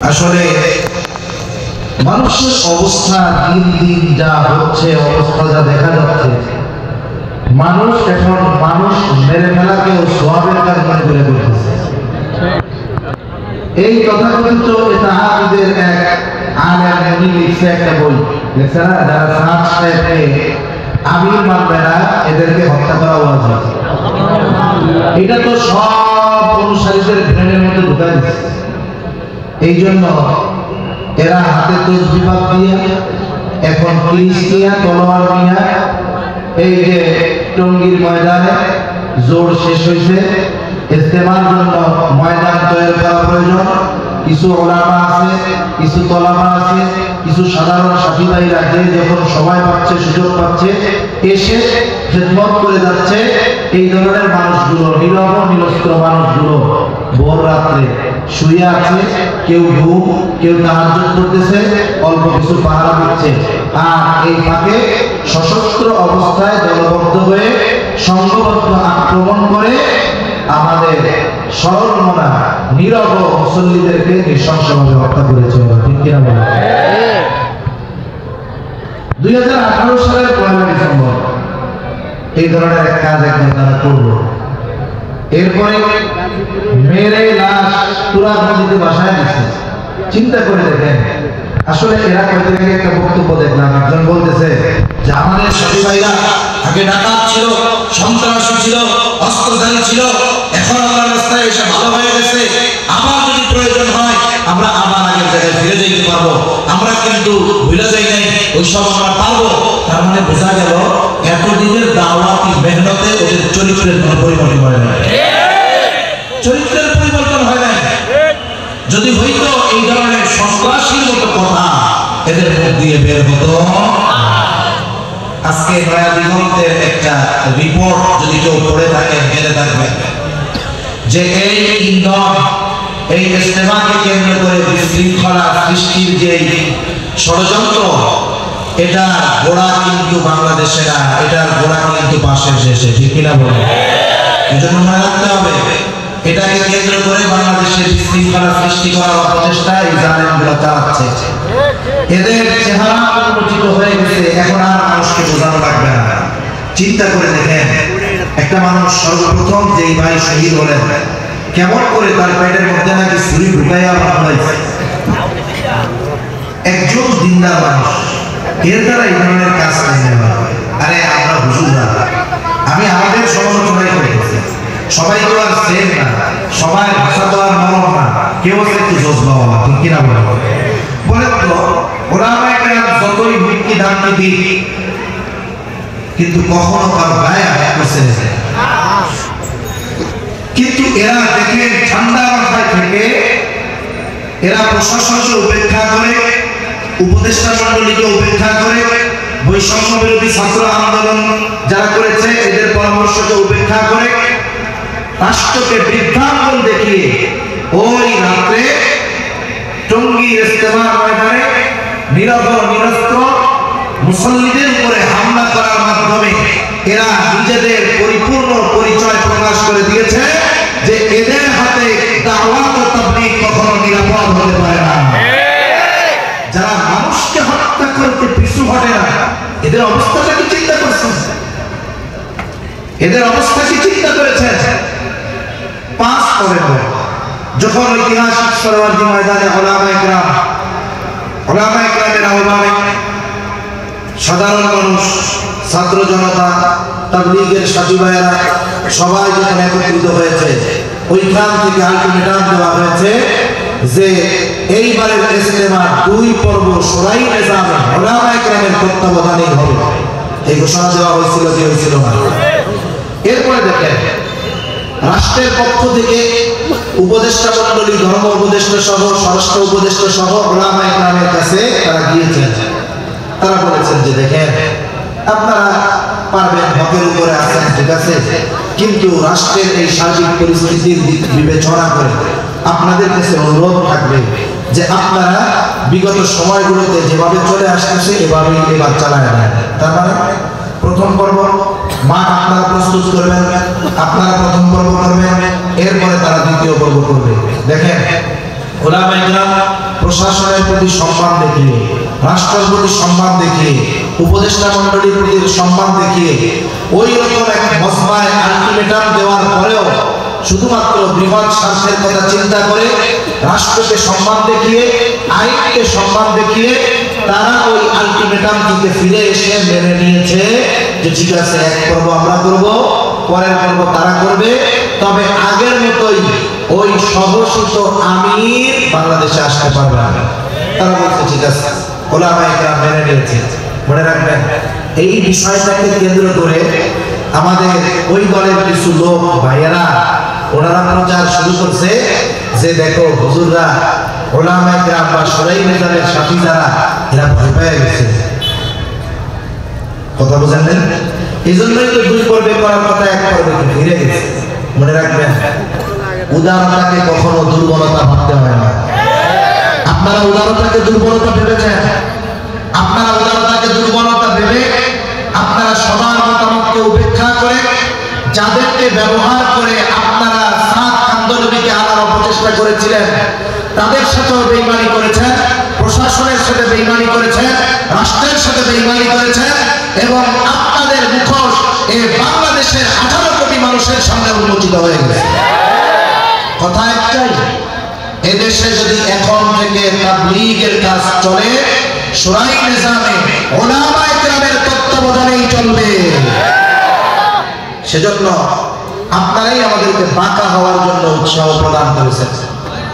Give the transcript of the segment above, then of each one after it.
আসলে মানুষের অবস্থা দিন দিন যা হচ্ছে, অবস্থা যা দেখা যাচ্ছে, মানুষ এখন মানুষ মেরে ফেলাকেও সোয়াবের কাজ মনে করে বলতেছে। এই তথাকথিত তাহাজ্জুদের এক আলেম উনি লিখছে একটা বই, লিখছে না, যারা সাত টাইপে আমির মানবে না এদেরকে হত্যা করা উচিত। এটা তো সব অনুসারীদের ব্রেনের মধ্যে ঢুকা দিচ্ছে। এই জন্য এরা হাতে তসবিহ দিয়ে এখন পুলিশ নিয়ে তলোয়ার নিয়ে এই যে টঙ্গীর ময়দানে জোর শেষ হয়েছে, ইস্তেমার জন্য ময়দান তৈরি করা প্রয়োজন। কিছু ওলামা আছে, কিছু তলামা আছে, কিছু সাধারণ সাথী ভাইরা যে যখন সময় পাচ্ছে, সুযোগ পাচ্ছে, এসে খেদমত করে যাচ্ছে। এই ধরনের মানুষগুলো, নীরব নিরস্ত্র মানুষগুলো ভোর রাত্রে শুয়ে আছে, কেউ ঘুম, কেউ তাহাজ্জুদ করতেছে, অল্প কিছু পাহারা দিচ্ছে। আর এই ফাঁকে সশস্ত্র অবস্থায় দলবদ্ধ হয়ে সংঘবদ্ধ আক্রমণ করে আমাদের সরলমনা নীরব মুসল্লিদেরকে নৃশংসভাবে হত্যা করেছে। ঠিক কিনা বলেন? 2018 সালের 1 ডিসেম্বর এই ধরনের এক কাজ একদম তারা করলো। এরপরে মেরে লাশ তুরাগ নদীতে ভাসায় দিচ্ছে। চিন্তা করে দেখেন, আসলে এরা কয়েকদিন আগে একটা বক্তব্য দেখলাম, একজন বলতেছে যে আমাদের সাথী ভাইরা আগে ডাকাত ছিল, সন্ত্রাসী ছিল, অস্ত্রধারী ছিল, এখন আমার রাস্তায় এসে ভালো হয়ে গেছে, আবার যদি প্রয়োজন হয় আমরা আবার আগের জায়গায় ফিরে যেতে পারবো, আমরা কিন্তু ভুলে যাই নাই, ওইসব আমরা পারবো। তার মানে বোঝা গেল এতদিনের দাওয়াতি মেহনতে ওদের চরিত্রের কোনো পরিবর্তন হয় না। চরিত্রের পরিবর্তন হয় না। যদি হইতো এই ধরনের সন্ত্রাসীর মতো কথা এদের মুখ দিয়ে বের হতো। আজকে নয়া দিগন্তের একটা রিপোর্ট যদি কেউ পড়ে থাকেন, জেনে থাকবেন যে এই ইন্ধন, এই ইজতেমাকে কেন্দ্র করে বিশৃঙ্খলা সৃষ্টির যে ষড়যন্ত্র, এটা গোড়া কিন্তু বাংলাদেশে না, এটার গোড়া কিন্তু পাশের দেশে। ঠিক কিনা বলেন? এই জন্য মনে রাখতে হবে, এটাকে কেন্দ্র করে বাংলাদেশের বিশৃঙ্খলা সৃষ্টি করার অপচেষ্টা এই জালেমগুলো চালাচ্ছে। এদের চেহারা পরিবর্তিত হয়ে গেছে, এখন আর মানুষকে বোঝানো লাগবে না। চিন্তা করে দেখেন, একটা মানুষ সর্বপ্রথম যেই ভাই শহীদ হলেন, কেমন করে তার পেটের মধ্যে নাকি ছুরি ঢুকাইয়া বানাইছে একজন দিনদার মানুষ, এর দ্বারা এই ধরনের কাজ নেওয়া হয়। আরে আমরা হুজুর না, আমি আমাদের সমালোচনাই করতেছি, সবাই তো আর সেম না, সবাই ভাষা তো আর নরম না, কেউ আছে একটু জজবা হওয়া। ঠিক কিনা বলে বলেন তো? ওরা আমাকে যতই হুমকি ধামকি দিই, কিন্তু কখনো তার গায়ে হাত করছে না। কিন্তু এরা দেখেন ঠান্ডা মাথায় থেকে এরা প্রশাসনকে উপেক্ষা করে, উপদেষ্টা মন্ডলীকে উপেক্ষা করে, বৈষম্য বিরোধী ছাত্র আন্দোলন যারা করেছে এদের পরামর্শকে উপেক্ষা করে, রাষ্ট্রকে বৃদ্ধাঙ্গুল দেখিয়ে ওই রাত্রে টঙ্গী ইজতেমার ময়দানে নীরব নিরস্ত্র মুসল্লিদের উপরে হামলা করার মাধ্যমে এরা নিজেদের পরিপূর্ণ পরিচয় প্রকাশ করে দিয়েছে যে এদের হাতে দাওয়াত ও তাবলীগ কখনো নিরাপদ হতে পারে না। যারা মানুষকে হত্যা করতে পিছু হটে না, এদের অবস্থাটা কি চিন্তা করছেন? এদের অবস্থা কি চিন্তা করেছেন? 5 নভেম্বর যখন ঐতিহাসিক সরোয়ার্দী ময়দানে ওলামায়ে কেরামের আহ্বানে সাধারণ মানুষ, ছাত্র জনতা, তাবলীগের সাথী ভাইয়েরা সবাই যখন একত্রিত হয়েছে, ওইখান থেকে আলটিমেটাম দেওয়া হয়েছে যে এইবারের ইজতেমার 2 পর্ব শোরাই নিজামে ওলামায়ে কেরামের তত্ত্বাবধানেই হবে। এই ঘোষণা দেওয়া হয়েছিল, যে হয়েছিল না। এরপরে দেখেন, রাষ্ট্রের পক্ষ থেকে উপদেষ্টা মন্ডলী, ধর্ম উপদেষ্টা সহ, স্বরাষ্ট্র উপদেষ্টা সহ ওলামায়ে কেরামের কাছে তারা গিয়েছেন। তারা বলেছেন যে দেখেন, আপনারা পারবেন, হকের উপরে আছেন, ঠিক আছে, কিন্তু রাষ্ট্রের এই সার্বিক পরিস্থিতির বিবেচনা করে আপনাদের কাছে অনুরোধ থাকবে যে আপনারা বিগত সময়গুলোতে যেভাবে চলে আসতেছে এভাবেই এবার চালায় নেন। তার মানে প্রথম পর্ব মাঠ আপনারা প্রস্তুত করবেন, আপনারা প্রথম পর্ব করবেন, এরপরে তারা দ্বিতীয় পর্ব করবে। দেখেন, ওলামায়ে কেরাম প্রশাসনের প্রতি সম্মান দেখিয়ে, রাষ্ট্রের প্রতি সম্মান দেখিয়ে, উপদেষ্টা মণ্ডলীর প্রতি সম্মান দেখিয়ে ওই রকম এক মজমায় আলটিমেটাম দেওয়ার পরেও শুধুমাত্র বৃহৎ স্বার্থের কথা চিন্তা করে রাষ্ট্রকে সম্মান দেখিয়ে, আইনকে সম্মান দেখিয়ে তারা ওই আলটিমেটাম দিতে ফিরে এসে মেনে নিয়েছে যে ঠিক আছে, এক পর্ব আমরা করব, পরের পর্ব তারা করবে, তবে আগের মতোই ওই স্বঘোষিত আমির বাংলাদেশে আসতে পারবে না। তারা বলছে ঠিক আছে, ওলামায়ে কেরাম মেনে নিয়েছে। মনে রাখবেন, এই বিষয়টাকে কেন্দ্র করে আমাদের ওই দলের কিছু লোক ভাইয়েরা ওনারা প্রচার শুরু করছে যে দেখো হুজুররা ওলামায়ে কেরাম বা শরঈ নিজামের সাথী যারা এরা ভয় পেয়ে গেছে। কথা বুঝলেন? এই জন্যই তো দুই পর্বে করার কথা এক পর্বে ফিরে গেছে। মনে রাখবেন, উদারতাকে কখনো দুর্বলতা ভাবতে হয় না। আপনারা উদারতাকে দুর্বলতা ভেবেছেন, আপনারা উদারতাকে দুর্বলতা ভেবে আপনারা সবার মতামতকে উপেক্ষা করে যাদেরকে ব্যবহার করে আপনারা সাত কান্দনবীকে আনার অপচেষ্টা করেছিলেন তাদের সাথেও বেঈমানি করেছেন, প্রশাসনের সাথে বেঈমানি করেছেন, রাষ্ট্রের সাথে বেঈমানি করেছেন এবং আপনাদের মুখোশ এই বাংলাদেশের 18 কোটি মানুষের সামনে উন্মোচিত হয়ে গেছে। কথা একটাই, এদেশে যদি এখন থেকে তাবলীগের কাজ চলে শরঈ নিজামে ওলামায়ে কেরামের তত্ত্বাবধানেই চলবে। সেজন্য আপনারাই আমাদেরকে বাঁকা হওয়ার জন্য উৎসাহ প্রদান করেছেন,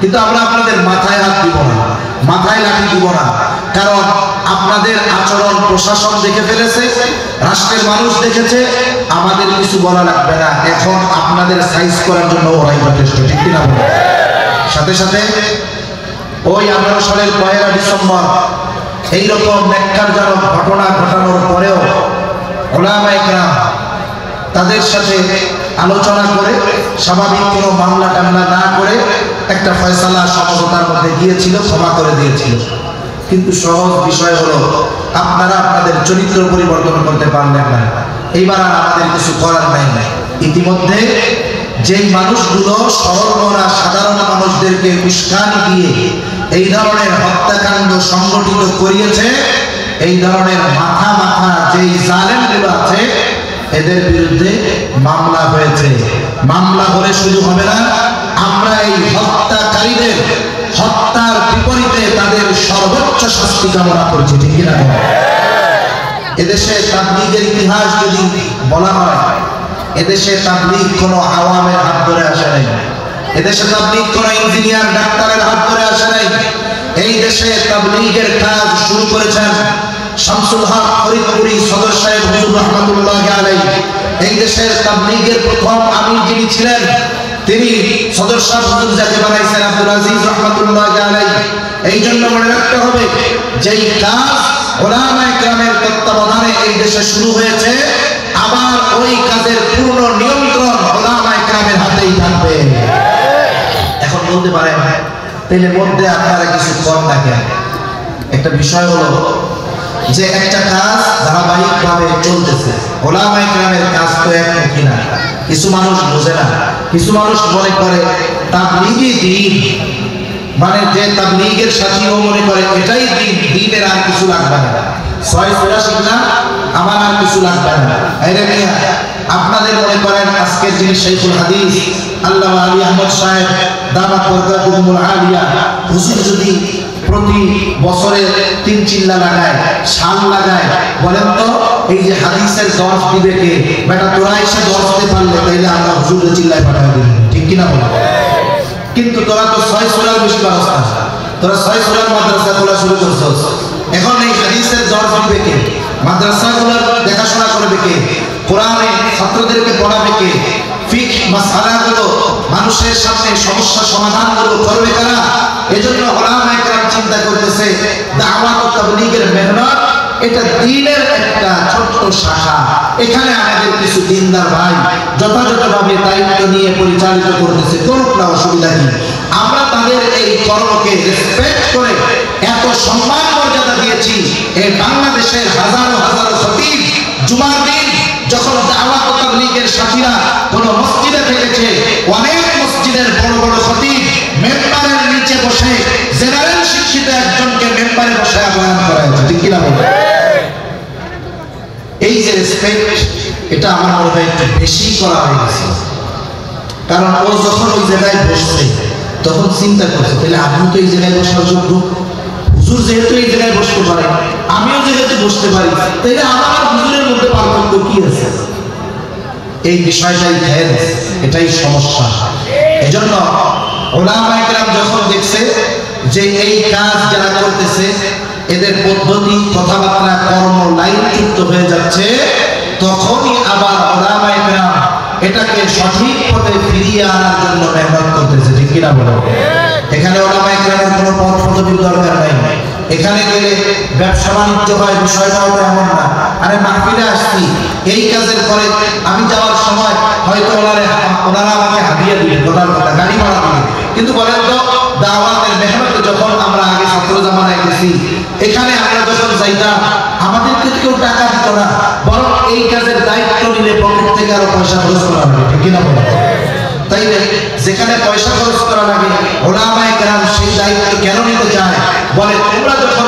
কিন্তু আমরা আপনাদের মাথায় হাত দিব না, মাথায় লাঠি দিব না, কারণ আপনাদের আচরণ প্রশাসন দেখে ফেলেছে, রাষ্ট্রের মানুষ দেখেছে, আমাদের কিছু বলা লাগবে না। এখন আপনাদের সাইজ করার জন্য ওরাই যথেষ্ট, ঠিক কিনা? সাথে সাথে ওই 18 সালের 1 ডিসেম্বর এইরকম ন্যাক্কারজনক ঘটনা ঘটানোর পরেও ওলামায়ে কেরাম তাদের সাথে আলোচনা করে স্বাভাবিক কোনো মামলা টামলা না করে একটা ফয়সালা সমঝোতার মধ্যে গিয়েছিল, ক্ষমা করে দিয়েছিল। কিন্তু সহজ বিষয় হলো আপনারা আপনাদের চরিত্র পরিবর্তন করতে পারলেন না। এইবার আর আমাদের কিছু করার নাই। ইতিমধ্যে যেই মানুষগুলো সরল সাধারণ মানুষদেরকে উস্কানি দিয়ে এই ধরনের হত্যাকাণ্ড সংগঠিত করিয়েছে, এই ধরনের মাথা মাথা যেই জালেমগুলো আছে এদের বিরুদ্ধে মামলা হয়েছে। মামলা হলে শুধু হবে না, আমরা এই হত্যাকারীদের হত্যার বিপরীতে তাদের সর্বোচ্চ শাস্তি কামনা করছি, ঠিক কিনা? এদেশে তাবলীগের ইতিহাস যদি বলা হয়, এদেশে তাবলীগ কোনো আওয়ামের হাত ধরে আসে নাই, এদেশে তাবলীগ কোনো ইঞ্জিনিয়ার ডাক্তারের হাত ধরে আসে নাই। এই দেশে তাবলীগের কাজ শুরু করেছেন শামসুল হক ফরিদপুরি সদর সাহেব হুজুর রাহমাতুল্লাহি আলাইহি। এই দেশের তাবলীগের প্রথম আমির যিনি ছিলেন তিনি সদর সাহেব হুজুর যাকে বানাইছেন আব্দুল আজিজ রাহমাতুল্লাহি আলাইহি। এই জন্য মনে রাখতে হবে যেই কাজ ওলামায়ে কেরামের তত্ত্বাবধানে এই দেশে শুরু হয়েছে, আবার ওই কাজের পূর্ণ নিয়ন্ত্রণ ওলামায়ে কেরামের হাতেই থাকবে। এখন বলতে পারেন তাহলে মধ্যে আপনারা কিছু কম থাকেন। একটা বিষয় হলো যে একটা কাজ ধারাবাহিকভাবে চলতেছে, ওলামায়ে কেরামের কাজ তো একমুখী না। কিছু মানুষ বোঝে না, কিছু মানুষ মনে করে তাবলীগই দ্বীন, মানে যে তাবলীগের সাথীও মনে করে এটাই দ্বীন, দ্বীনের আর কিছু লাগবে না, 6 সূরা শিখলাম আমার আর কিছু লাগবে না। আরে মিয়া, আপনাদের মনে করেন আজকের যিনি শাইখুল হাদিস আল্লামা আলী আহমদ সাহেব দামাত বরকাতুহুল আলিয়া হুজুর যদি প্রতি বছরে 3 চিল্লা লাগায়, শাল লাগায়, বলেন তো এই যে হাদিসের দর্শ দিবে কে? বেটা তোরা এসে দর্শ দিতে পারলে তাইলে আমরা হুজুরের চিল্লায় পাঠাই দিই, ঠিক কিনা বলো? কিন্তু তোরা তো 6 সূরার বেশি ব্যবস্থা, তোরা 6 সূরার মাদ্রাসা খোলা শুরু করছস। এখন এই হাদিসের দর্শ দিবে কে? মাদ্রাসাগুলোর দেখাশোনা করবে কে? কোরআনে ছাত্রদেরকে পড়াবে কে? ফিকহ মাসআলাগুলো মানুষের সামনে সমস্যা সমাধানগুলো করবে কারা? এজন্য ওলামায়ে কেরাম চিন্তা করতেছে দাওয়াত ও তাবলীগের মেহনত এটা দ্বীনের একটা ছোট্ট শাখা, এখানে আমাদের কিছু দ্বীনদার ভাই যথাযথভাবে দায়িত্ব নিয়ে পরিচালিত করতেছে, করুক না, অসুবিধা কি? আমরা তাদের এই কর্মকে রেসপেক্ট করে এত সম্মান মর্যাদা দিয়েছি। এই বাংলাদেশের হাজারো হাজারো খতিব জুমার দিন যখন দাওয়াত ও তাবলীগের সাথীরা কোনো মসজিদে থেকেছে, অনেক মসজিদের বড় বড় খতিব মেম্বারের নিচে বসে জেনারেল শিক্ষিত কিন্তু একজনকে মেম্বারে বসায় বয়ান করা হয়েছে, ঠিক কিনা বলে? এই যে রেসপেক্ট, এটা আমার মনে হয় একটু বেশি করা হয়ে গেছে। কারণ ও যখন ওই জায়গায় বসছে তখন চিন্তা করছে, তাহলে আমিও তো এই জায়গায় বসার যোগ্য, হুজুর যেহেতু এই জায়গায় বসতে পারে, আমিও যেহেতু বসতে পারি, তাহলে আমার আর হুজুরের মধ্যে পার্থক্য কি আছে? এই বিষয়টাই খেয়াল, এটাই সমস্যা। এজন্য ওলামায়ে কেরাম যখন দেখছে যে এই কাজ যারা করতেছে এদের পদ্ধতি, কথাবার্তা, কর্ম লাইনযুক্ত হয়ে যাচ্ছে, তখনই আবার ওলামায়ে কেরাম এটাকে সঠিক পথে ফিরিয়ে আনার জন্য মেহনত করতেছে, ঠিক কিনা বলো? এখানে ওলামায়ে কেরামের কোনো পদ পদবীর দরকার নাই। এখানে গেলে ব্যবসা বাণিজ্য হয়, বিষয়টাও এমন না। আরে মাহফিলে আসছি, এই কাজের পরে আমি যাওয়ার সময় হয়তো ওনারা আমাকে হাদিয়া দিবে, ওনার কথা গাড়ি ভাড়া দিবে, কিন্তু বলেন তো দাওয়াতের মেহনতে যখন আমরা আগে ছাত্র জামানায় গেছি, এখানে আমরা যখন যাইতাম আমাদেরকে কেউ টাকা দিত না, বরং এই কাজের দায়িত্ব নিলে পকেট থেকে আরো পয়সা খরচ করা হবে, ঠিক কিনা বলো? তাই যেখানে পয়সা খরচ করা লাগে ওলামায়ে কেরাম সেই দায়িত্ব কেন নিতে চায়? বলে তোমরা যখন